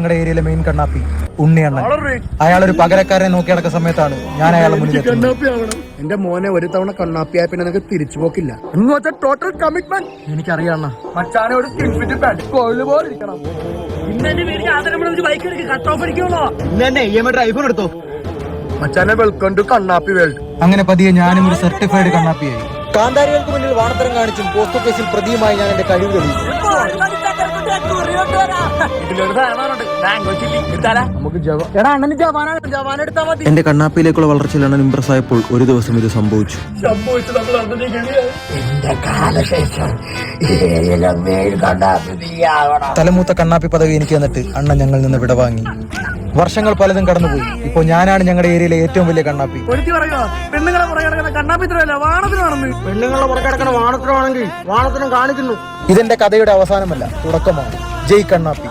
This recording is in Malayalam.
ഞങ്ങളുടെ ഏരിയയിലെ മെയിൻ കണ്ണാപ്പി ഉണ്ണിയണ്ണൻ. അയാളൊരു പകരക്കാരനെ നോക്കി നടക്കുന്ന സമയത്താണ് ഞാൻ അയാളെ മുന്നിൽ എന്റെ മോനെ ഒരു തവണ കണ്ണാപ്പിയായ പിന്നെ നിനക്ക് തിരിച്ചു പോക്കില്ല. ടോട്ടൽ കമ്മിറ്റ്മെന്റ് എനിക്കറിയാം. മച്ചാനോട് എടുത്തോ മച്ചാനെ. Welcome to Kannappi world. അങ്ങനെ പതിയെ ഞാനും ഒരു സർട്ടിഫൈഡ് കണ്ണാപ്പിയായി. കാന്താരികൾക്ക് മുന്നിൽ വാണത്തരം കാണിച്ചും പോസ്റ്റ് കേസിൽ പ്രതിയുമായി ഞാൻ എന്റെ കഴിവ് തെളിയിച്ചു. എന്റെ കണ്ണാപ്പിയിലേക്കുള്ള വളർച്ചയിൽ അണ്ണൻ ഇംപ്രസ് ആയപ്പോൾ ഒരു ദിവസം ഇത് സംഭവിച്ചു. തലമൂത്ത കണ്ണാപ്പി പദവി എനിക്ക് തന്നിട്ട് അണ്ണൻ ഞങ്ങളിൽ നിന്ന് വിടവാങ്ങി. വർഷങ്ങൾ പലതും കടന്നുപോയി. ഇപ്പൊ ഞാനാണ് ഞങ്ങളുടെ ഏരിയയിലെ ഏറ്റവും വലിയ കണ്ണാപ്പി. പെണ്ണുങ്ങളെ പുറകെ വാണത്തിനാണെങ്കിൽ വാണത്തിനും കാണിക്കുന്നു. ഇതെന്റെ കഥയുടെ അവസാനമല്ല, തുടക്കമാണ്. ജയ് കണ്ണാപ്പി.